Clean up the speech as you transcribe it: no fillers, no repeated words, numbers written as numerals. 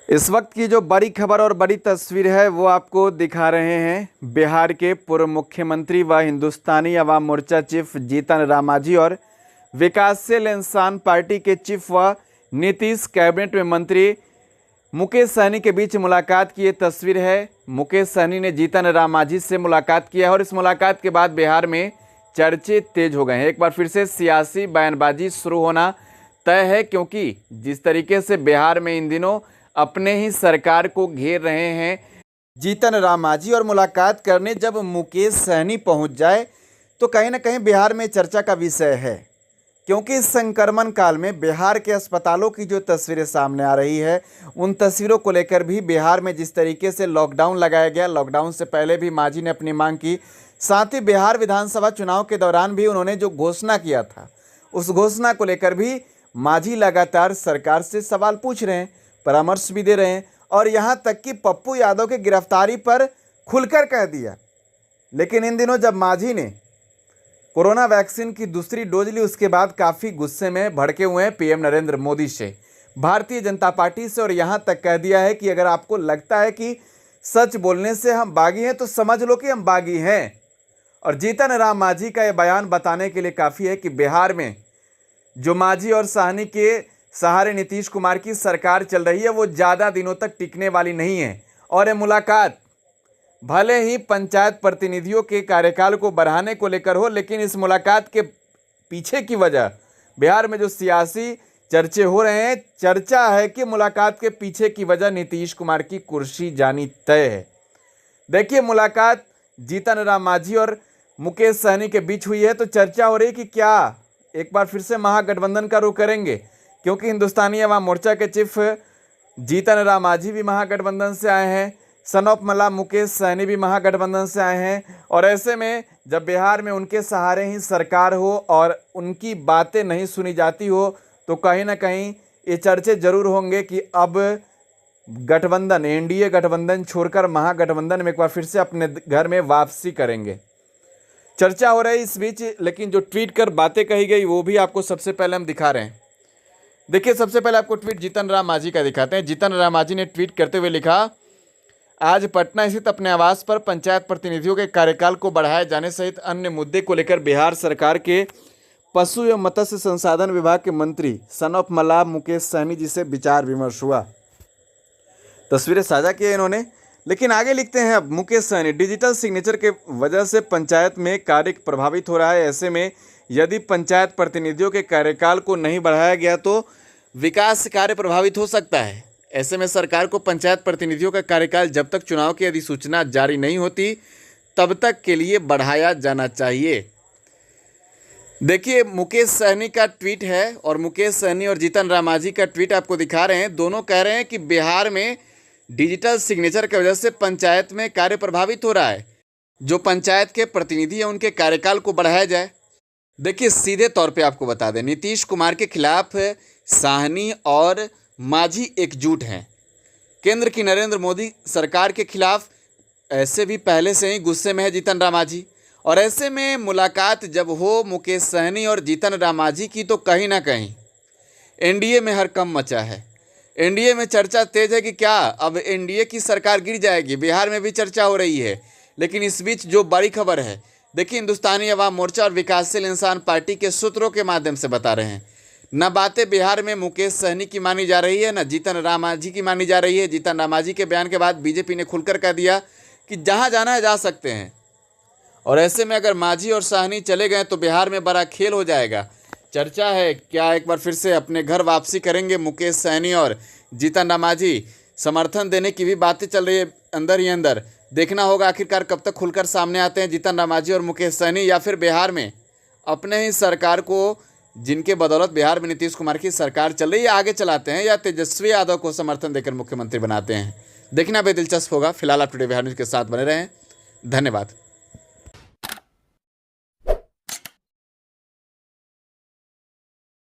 इस वक्त की जो बड़ी खबर और बड़ी तस्वीर है वो आपको दिखा रहे हैं। बिहार के पूर्व मुख्यमंत्री व हिंदुस्तानी अवाम मोर्चा चीफ जीतन राम मांझी और विकासशील इंसान पार्टी के चीफ व नीतीश कैबिनेट में मंत्री मुकेश सहनी के बीच मुलाकात की ये तस्वीर है। मुकेश सहनी ने जीतन राम मांझी से मुलाकात किया है और इस मुलाकात के बाद बिहार में चर्चे तेज हो गए हैं। एक बार फिर से सियासी बयानबाजी शुरू होना तय है, क्योंकि जिस तरीके से बिहार में इन दिनों अपने ही सरकार को घेर रहे हैं जीतन राम मांझी, और मुलाकात करने जब मुकेश सहनी पहुंच जाए तो कहीं ना कहीं बिहार में चर्चा का विषय है। क्योंकि इस संक्रमण काल में बिहार के अस्पतालों की जो तस्वीरें सामने आ रही है, उन तस्वीरों को लेकर भी बिहार में जिस तरीके से लॉकडाउन लगाया गया, लॉकडाउन से पहले भी मांझी ने अपनी मांग की। साथ ही बिहार विधानसभा चुनाव के दौरान भी उन्होंने जो घोषणा किया था, उस घोषणा को लेकर भी मांझी लगातार सरकार से सवाल पूछ रहे हैं, परामर्श भी दे रहे हैं, और यहाँ तक कि पप्पू यादव की गिरफ्तारी पर खुलकर कह दिया। लेकिन इन दिनों जब मांझी ने कोरोना वैक्सीन की दूसरी डोज ली, उसके बाद काफ़ी गुस्से में भड़के हुए हैं पीएम नरेंद्र मोदी से, भारतीय जनता पार्टी से, और यहाँ तक कह दिया है कि अगर आपको लगता है कि सच बोलने से हम बागी हैं तो समझ लो कि हम बागी हैं। और जीतन राम मांझी का यह बयान बताने के लिए काफ़ी है कि बिहार में जो मांझी और सहनी के सहारे नीतीश कुमार की सरकार चल रही है वो ज़्यादा दिनों तक टिकने वाली नहीं है। और ये मुलाकात भले ही पंचायत प्रतिनिधियों के कार्यकाल को बढ़ाने को लेकर हो, लेकिन इस मुलाकात के पीछे की वजह बिहार में जो सियासी चर्चे हो रहे हैं, चर्चा है कि मुलाकात के पीछे की वजह नीतीश कुमार की कुर्सी जानी तय है। देखिए, मुलाकात जीतन राम मांझी और मुकेश सहनी के बीच हुई है तो चर्चा हो रही है कि क्या एक बार फिर से महागठबंधन का रुख करेंगे, क्योंकि हिंदुस्तानी अवाम मोर्चा के चीफ जीतन राम मांझी भी महागठबंधन से आए हैं, सन ऑफ मला मुकेश सहनी भी महागठबंधन से आए हैं। और ऐसे में जब बिहार में उनके सहारे ही सरकार हो और उनकी बातें नहीं सुनी जाती हो तो कहीं ना कहीं ये चर्चे जरूर होंगे कि अब गठबंधन, एनडीए गठबंधन छोड़कर महागठबंधन में एक बार फिर से अपने घर में वापसी करेंगे। चर्चा हो रही है इस बीच, लेकिन जो ट्वीट कर बातें कही गई वो भी आपको सबसे पहले हम दिखा रहे हैं। देखिए, सबसे पहले आपको ट्वीट जीतन राम मांझी का दिखाते हैं। जीतन राम मांझी ने ट्वीट करते हुए लिखा, आज पटना स्थित अपने आवास पर पंचायत प्रतिनिधियों के कार्यकाल को बढ़ाए जाने सहित अन्य मुद्दे को लेकर बिहार सरकार के पशु एवं मत्स्य संसाधन विभाग के मंत्री सन ऑफ मला मुकेश सहनी जी से विचार विमर्श हुआ। तस्वीरें साझा की इन्होंने, लेकिन आगे लिखते हैं अब मुकेश सहनी, डिजिटल सिग्नेचर के वजह से पंचायत में कार्य प्रभावित हो रहा है। ऐसे में यदि पंचायत प्रतिनिधियों के कार्यकाल को नहीं बढ़ाया गया तो विकास कार्य प्रभावित हो सकता है। ऐसे में सरकार को पंचायत प्रतिनिधियों का कार्यकाल जब तक चुनाव की अधिसूचना जारी नहीं होती तब तक के लिए बढ़ाया जाना चाहिए। देखिए, मुकेश सहनी का ट्वीट है और मुकेश सहनी और जीतन राम मांझी का ट्वीट आपको दिखा रहे हैं। दोनों कह रहे हैं कि बिहार में डिजिटल सिग्नेचर की वजह से पंचायत में कार्य प्रभावित हो रहा है, जो पंचायत के प्रतिनिधि हैं उनके कार्यकाल को बढ़ाया जाए। देखिए, सीधे तौर पे आपको बता दें, नीतीश कुमार के खिलाफ सहनी और मांझी एकजुट हैं। केंद्र की नरेंद्र मोदी सरकार के खिलाफ ऐसे भी पहले से ही गुस्से में है जीतन राम मांझी, और ऐसे में मुलाकात जब हो मुकेश सहनी और जीतन राम मांझी की तो कहीं ना कहीं एनडीए में हड़कंप मचा है। एनडीए में चर्चा तेज है कि क्या अब एनडीए की सरकार गिर जाएगी। बिहार में भी चर्चा हो रही है, लेकिन इस बीच जो बड़ी खबर है, देखिए, हिंदुस्तानी अवाम मोर्चा और विकासशील इंसान पार्टी के सूत्रों के माध्यम से बता रहे हैं, न बातें बिहार में मुकेश सहनी की मानी जा रही है, न जीतन राम मांझी की मानी जा रही है। जीतन राम मांझी के बयान के बाद बीजेपी ने खुलकर कह दिया कि जहां जाना है जा सकते हैं, और ऐसे में अगर मांझी और सहनी चले गए तो बिहार में बड़ा खेल हो जाएगा। चर्चा है क्या एक बार फिर से अपने घर वापसी करेंगे मुकेश सहनी और जीतन राम मांझी। समर्थन देने की भी बातें चल रही है अंदर ही अंदर। देखना होगा आखिरकार कब तक खुलकर सामने आते हैं जीतन राम मांझी और मुकेश सहनी, या फिर बिहार में अपने ही सरकार को, जिनके बदौलत बिहार में नीतीश कुमार की सरकार चल रही है, आगे चलाते हैं, या तेजस्वी यादव को समर्थन देकर मुख्यमंत्री बनाते हैं। देखना भी दिलचस्प होगा। फिलहाल आप टुडे बिहार न्यूज़ के साथ बने रहें। धन्यवाद।